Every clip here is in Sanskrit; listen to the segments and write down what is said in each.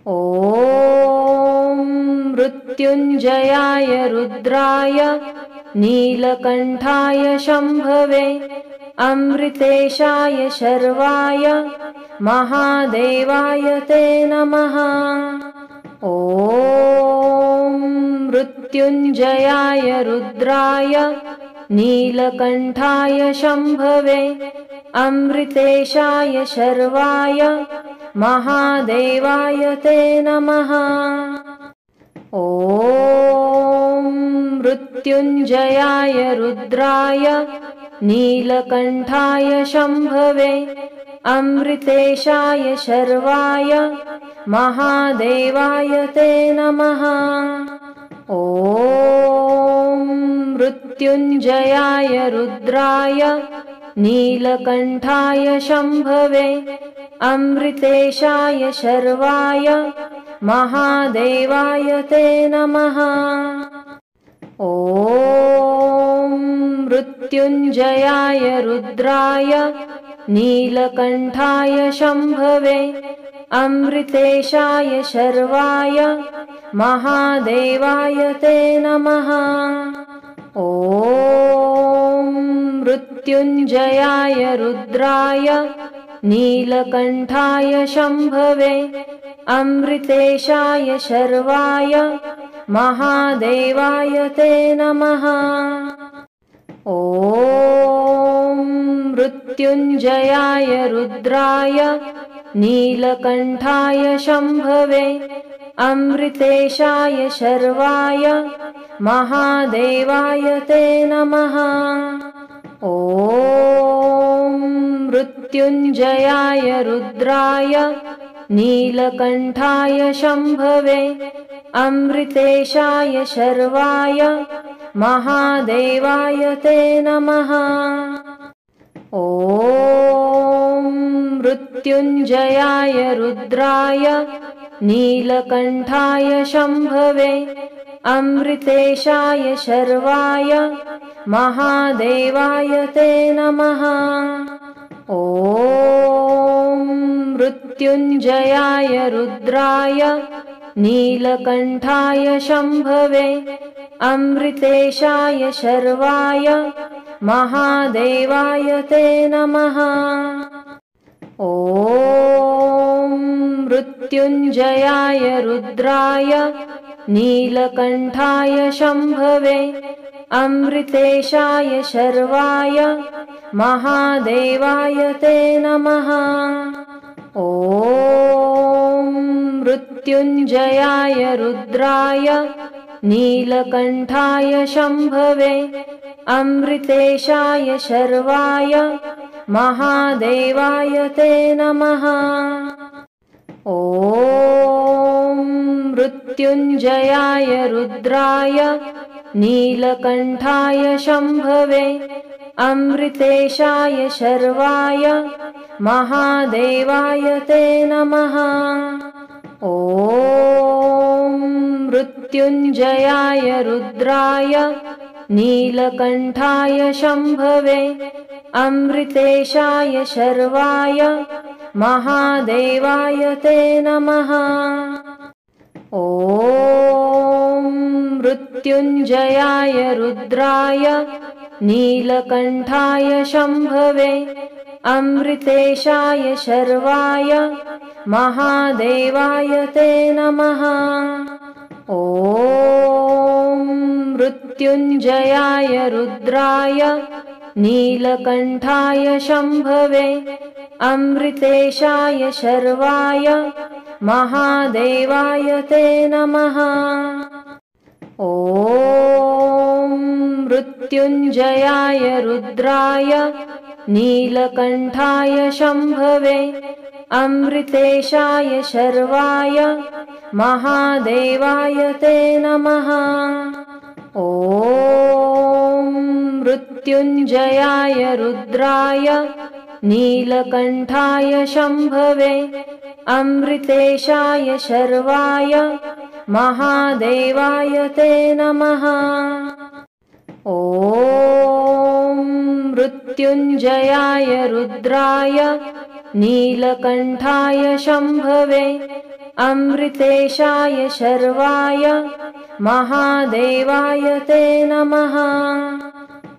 ॐ मृत्युञ्जयाय रुद्राय नीलकण्ठाय शम्भवे अमृतेशाय शर्वाय महादेवाय ते नमः। ॐ मृत्युञ्जयाय रुद्राय नीलकण्ठाय शम्भवे अमृतेशाय शर्वाय महादेवाय ते नमः। ॐ मृत्युञ्जयाय रुद्राय नीलकण्ठाय शम्भवे अमृतेशाय शर्वाय महादेवाय ते नमः। ॐ मृत्युञ्जयाय रुद्राय नीलकण्ठाय शम्भवे अमृतेशाय शर्वाय महादेवाय ते नमः। ॐ मृत्युञ्जयाय रुद्राय नीलकण्ठाय शम्भवे अमृतेशाय शर्वाय महादेवाय ते नमः। ॐ मृत्युञ्जयाय रुद्राय नीलकण्ठाय शम्भवे अमृतेशाय शर्वाय महादेवाय ते नमः। ॐ मृत्युञ्जयाय रुद्राय नीलकण्ठाय शम्भवे अमृतेशाय शर्वाय महादेवाय ते नमः। ॐ मृत्युञ्जयाय रुद्राय नीलकण्ठाय शम्भवे अमृतेशाय शर्वाय महादेवाय ते नमः। ॐ मृत्युञ्जयाय रुद्राय नीलकण्ठाय शम्भवे अमृतेशाय शर्वाय महादेवाय ते नमः। ॐ मृत्युञ्जयाय रुद्राय नीलकण्ठाय शम्भवे अमृतेशाय शर्वाय महादेवाय ते नमः। ॐ मृत्युञ्जयाय रुद्राय नीलकण्ठाय शम्भवे अमृतेशाय शर्वाय महादेवाय ते नमः। ॐ मृत्युञ्जयाय रुद्राय नीलकण्ठाय शम्भवे अमृतेशाय शर्वाय महादेवाय ते नमः। ॐ मृत्युञ्जयाय रुद्राय नीलकण्ठाय शम्भवे अमृतेशाय शर्वाय महादेवाय ते नमः। ॐ मृत्युञ्जयाय रुद्राय नीलकण्ठाय शम्भवे अमृतेशाय शर्वाय महादेवाय ते नमः। ॐ मृत्युञ्जयाय रुद्राय नीलकण्ठाय शम्भवे अमृतेशाय शर्वाय महादेवाय ते नमः। ॐ मृत्युञ्जयाय रुद्राय नीलकण्ठाय शम्भवे अमृतेशाय शर्वाय महादेवाय ते नमः। ॐ मृत्युञ्जयाय रुद्राय नीलकण्ठाय शम्भवे अमृतेशाय शर्वाय महादेवाय ते नमः। ॐ मृत्युञ्जयाय रुद्राय नीलकण्ठाय शम्भवे अमृतेशाय शर्वाय महादेवाय ते नमः। ॐ मृत्युञ्जयाय रुद्राय नीलकण्ठाय शम्भवे अमृतेशाय शर्वाय महादेवाय ते नमः।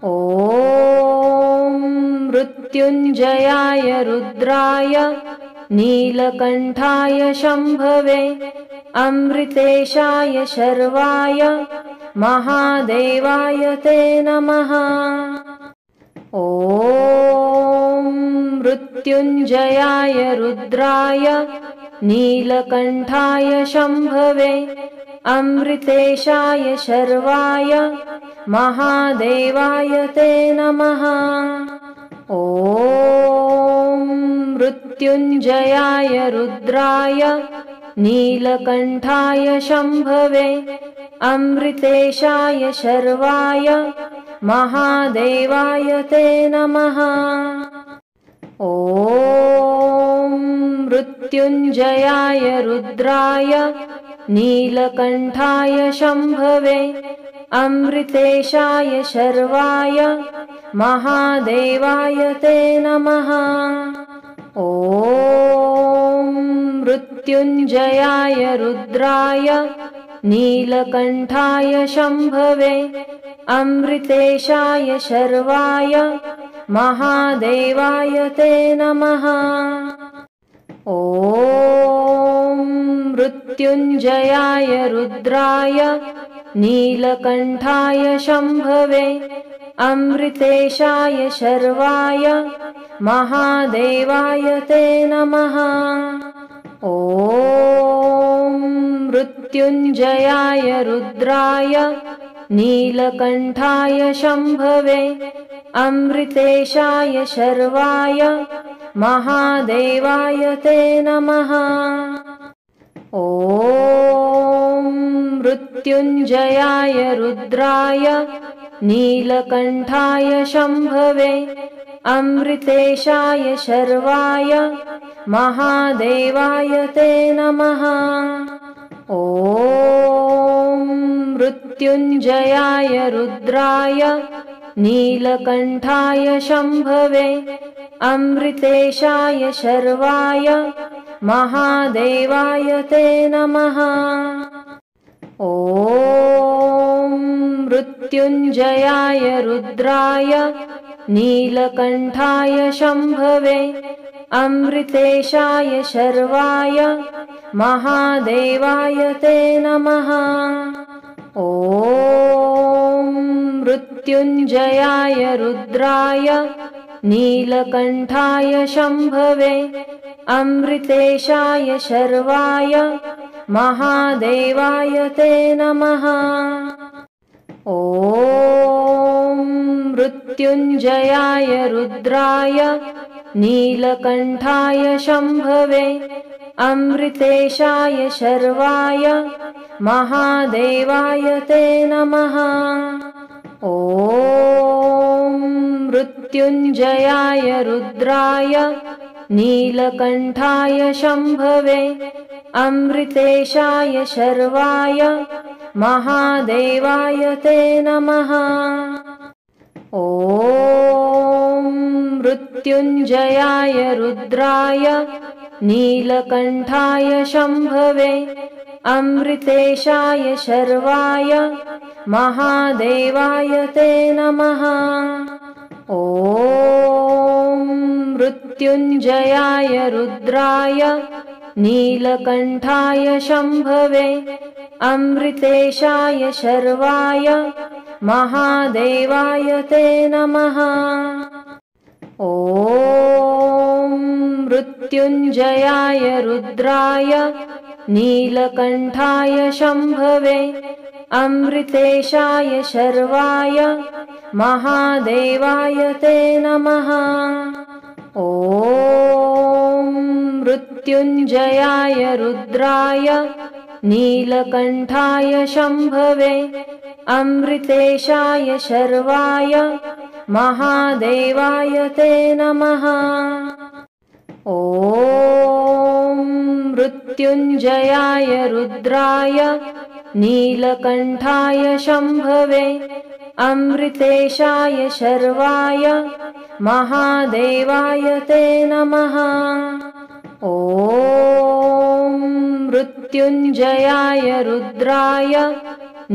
ॐ मृत्युञ्जयाय रुद्राय नीलकण्ठाय शम्भवे अमृतेशाय शर्वाय महादेवाय ते नमः। ॐ मृत्युञ्जयाय रुद्राय नीलकण्ठाय शम्भवे अमृतेशाय शर्वाय महादेवाय ते नमः। ॐ मृत्युञ्जयाय रुद्राय नीलकण्ठाय शम्भवे अमृतेशाय शर्वाय महादेवाय ते नमः। ॐ मृत्युञ्जयाय रुद्राय नीलकण्ठाय शम्भवे अमृतेशाय शर्वाय महादेवाय ते नमः। ॐ मृत्युञ्जयाय रुद्राय नीलकण्ठाय शम्भवे अमृतेशाय शर्वाय महादेवाय ते नमः। ॐ मृत्युञ्जयाय रुद्राय नीलकण्ठाय शम्भवे अमृतेशाय शर्वाय महादेवाय ते नमः। ॐ मृत्युञ्जयाय रुद्राय नीलकण्ठाय शम्भवे अमृतेशाय शर्वाय महादेवाय ते नमः। ॐ मृत्युञ्जयाय रुद्राय नीलकण्ठाय शम्भवे अमृतेशाय शर्वाय महादेवाय ते नमः। ॐ मृत्युञ्जयाय रुद्राय नीलकण्ठाय शम्भवे अमृतेशाय शर्वाय महादेवाय ते नमः। ॐ मृत्युञ्जयाय रुद्राय नीलकण्ठाय शम्भवे अमृतेशाय शर्वाय महादेवाय ते नमः। ॐ मृत्युञ्जयाय रुद्राय नीलकण्ठाय शम्भवे अमृतेशाय शर्वाय महादेवाय ते नमः। ॐ मृत्युञ्जयाय रुद्राय नीलकण्ठाय शम्भवे अमृतेशाय शर्वाय महादेवाय ते नमः। ॐ मृत्युञ्जयाय रुद्राय नीलकण्ठाय शम्भवे अमृतेशाय शर्वाय महादेवाय ते नमः। ॐ मृत्युञ्जयाय रुद्राय नीलकण्ठाय शम्भवे अमृतेशाय शर्वाय महादेवाय ते नमः। ॐ मृत्युञ्जयाय रुद्राय नीलकण्ठाय शम्भवे अमृतेशाय शर्वाय महादेवाय ते नमः। ॐ मृत्युञ्जयाय रुद्राय नीलकण्ठाय शम्भवे अमृतेशाय शर्वाय महादेवाय ते नमः। ॐ मृत्युञ्जयाय रुद्राय नीलकण्ठाय शम्भवे अमृतेशाय शर्वाय महादेवाय ते नमः। ॐ मृत्युञ्जयाय रुद्राय नीलकण्ठाय शम्भवे अमृतेशाय शर्वाय महादेवाय ते नमः। ॐ मृत्युञ्जयाय रुद्राय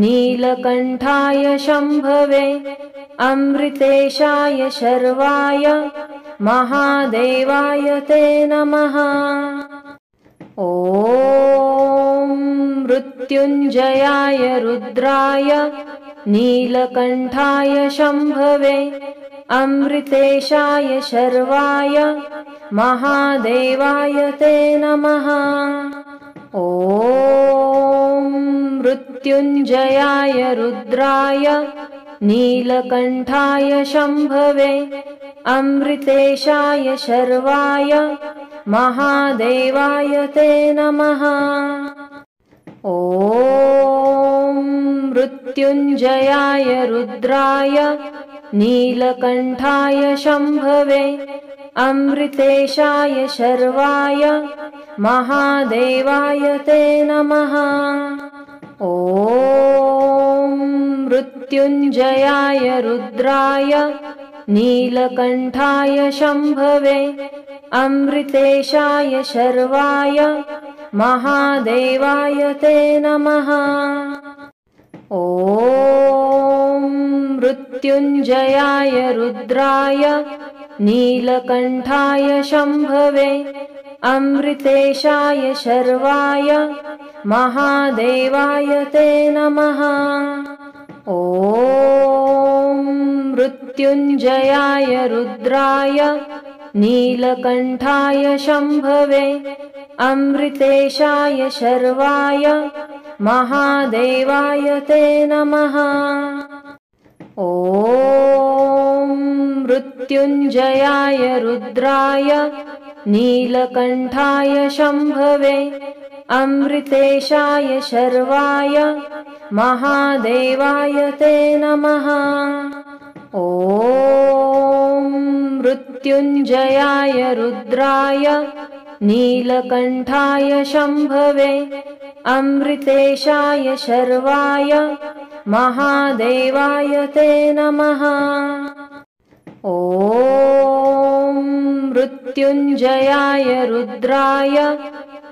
नीलकण्ठाय शम्भवे अमृतेशाय शर्वाय महादेवाय ते नमः। ॐ मृत्युञ्जयाय रुद्राय नीलकण्ठाय शम्भवे अमृतेशाय शर्वाय महादेवाय ते नमः। ॐ मृत्युञ्जयाय रुद्राय नीलकण्ठाय शम्भवे अमृतेशाय शर्वाय महादेवाय ते नमः। ॐ मृत्युञ्जयाय रुद्राय नीलकण्ठाय शम्भवे अमृतेशाय शर्वाय महादेवाय ते नमः। ॐ मृत्युञ्जयाय रुद्राय नीलकण्ठाय शम्भवे अमृतेशाय शर्वाय महादेवाय ते नमः। ॐ मृत्युञ्जयाय रुद्राय नीलकण्ठाय शम्भवे अमृतेशाय शर्वाय महादेवाय ते नमः। ॐ मृत्युञ्जयाय रुद्राय नीलकण्ठाय शम्भवे अमृतेशाय शर्वाय महादेवाय ते नमः। ॐ मृत्युञ्जयाय रुद्राय नीलकण्ठाय शम्भवे अमृतेशाय शर्वाय महादेवाय ते नमः। ॐ मृत्युञ्जयाय रुद्राय नीलकण्ठाय शम्भवे अमृतेशाय शर्वाय महादेवाय ते नमः। ॐ मृत्युञ्जयाय रुद्राय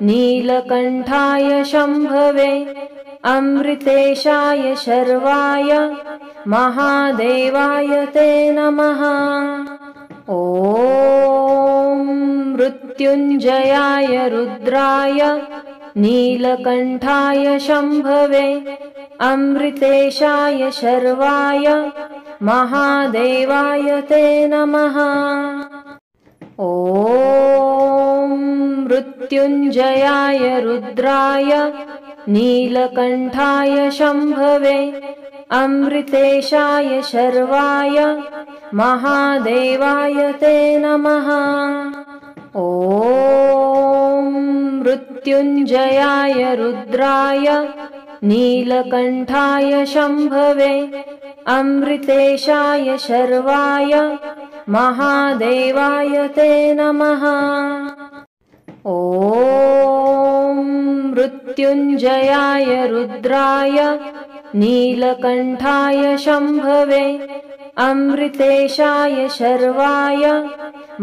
नीलकण्ठाय शम्भवे अमृतेशाय शर्वाय महादेवाय ते नमः। ॐ मृत्युञ्जयाय रुद्राय नीलकण्ठाय शम्भवे अमृतेशाय शर्वाय महादेवाय ते नमः। ॐ मृत्युञ्जयाय रुद्राय नीलकण्ठाय शम्भवे अमृतेशाय शर्वाय महादेवाय ते नमः। ॐ मृत्युञ्जयाय रुद्राय नीलकण्ठाय शम्भवे अमृतेशाय शर्वाय महादेवाय ते नमः। ॐ मृत्युञ्जयाय रुद्राय नीलकण्ठाय शम्भवे अमृतेशाय शर्वाय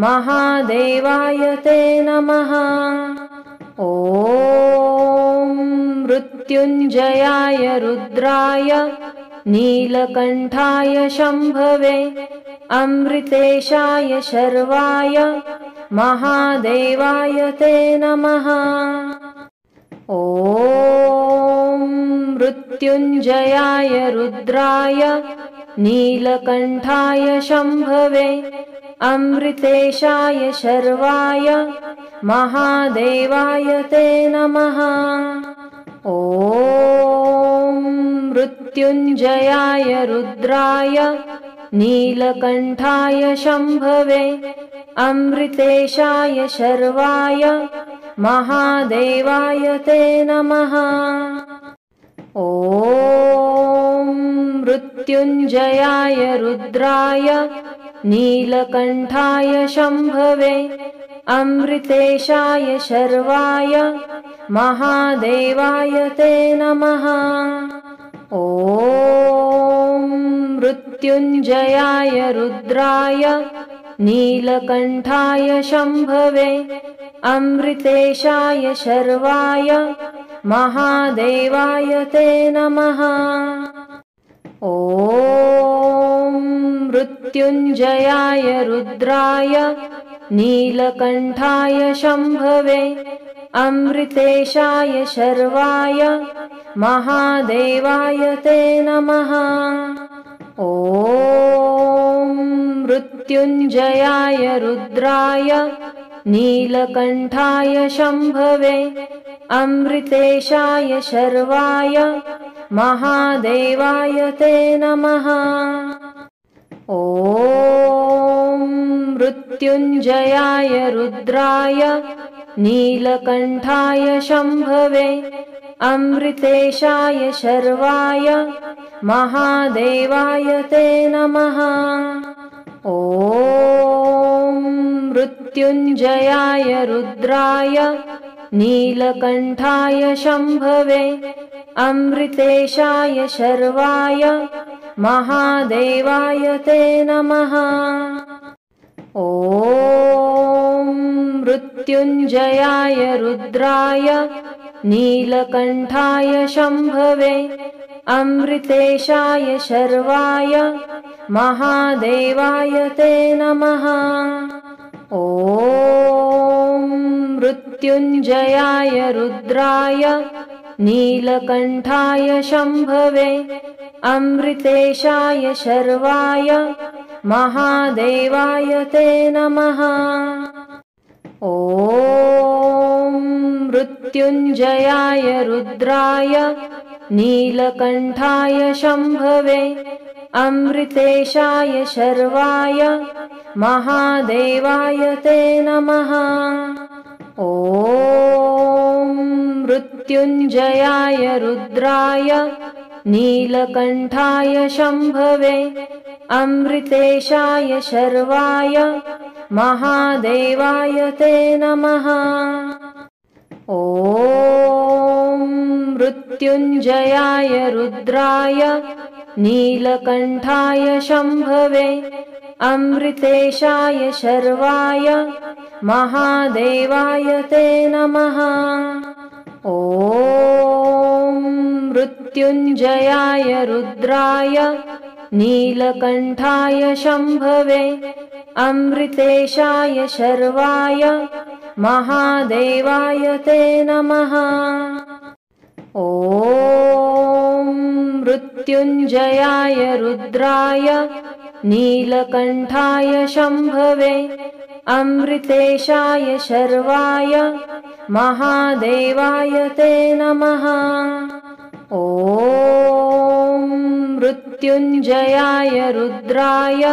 महादेवाय ते नमः। ॐ मृत्युञ्जयाय रुद्राय नीलकण्ठाय शम्भवे अमृतेशाय शर्वाय महादेवाय ते नमः। ॐ मृत्युञ्जयाय रुद्राय नीलकण्ठाय शम्भवे अमृतेशाय शर्वाय महादेवाय ते नमः। ॐ मृत्युञ्जयाय रुद्राय नीलकण्ठाय शम्भवे अमृतेशाय शर्वाय महादेवाय ते नमः। ॐ मृत्युञ्जयाय रुद्राय नीलकण्ठाय शम्भवे अमृतेशाय शर्वाय महादेवाय ते नमः। ॐ मृत्युञ्जयाय रुद्राय नीलकण्ठाय शम्भवे अमृतेशाय शर्वाय महादेवाय ते नमः। ॐ मृत्युञ्जयाय रुद्राय नीलकण्ठाय शम्भवे अमृतेशाय शर्वाय महादेवाय ते नमः। ॐ मृत्युञ्जयाय रुद्राय नीलकण्ठाय शम्भवे अमृतेशाय शर्वाय महादेवाय ते नमः। ॐ मृत्युञ्जयाय रुद्राय नीलकण्ठाय शम्भवे अमृतेशाय शर्वाय महादेवाय ते नमः। ॐ मृत्युञ्जयाय रुद्राय नीलकण्ठाय शम्भवे अमृतेशाय शर्वाय महादेवाय ते नमः। ॐ मृत्युञ्जयाय रुद्राय नीलकण्ठाय शम्भवे अमृतेशाय शर्वाय महादेवाय ते नमः। ॐ मृत्युञ्जयाय रुद्राय नीलकण्ठाय शम्भवे अमृतेशाय शर्वाय महादेवाय ते नमः। ॐ मृत्युञ्जयाय रुद्राय नीलकण्ठाय शम्भवे अमृतेशाय शर्वाय महादेवाय ते नमः। ॐ मृत्युञ्जयाय रुद्राय नीलकण्ठाय शम्भवे अमृतेशाय शर्वाय महादेवाय ते नमः। ॐ मृत्युञ्जयाय रुद्राय नीलकण्ठाय शम्भवे अमृतेशाय शर्वाय महादेवाय ते नमः। ॐ मृत्युञ्जयाय रुद्राय नीलकण्ठाय शम्भवे अमृतेशाय शर्वाय महादेवाय ते नमः। ॐ मृत्युञ्जयाय रुद्राय नीलकण्ठाय शम्भवे अमृतेशाय शर्वाय महादेवाय ते नमः। ॐ मृत्युञ्जयाय रुद्राय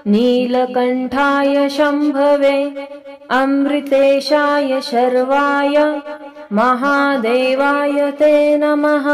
नीलकण्ठाय शम्भवे अमृतेशाय शर्वाय महादेवाय ते नमः।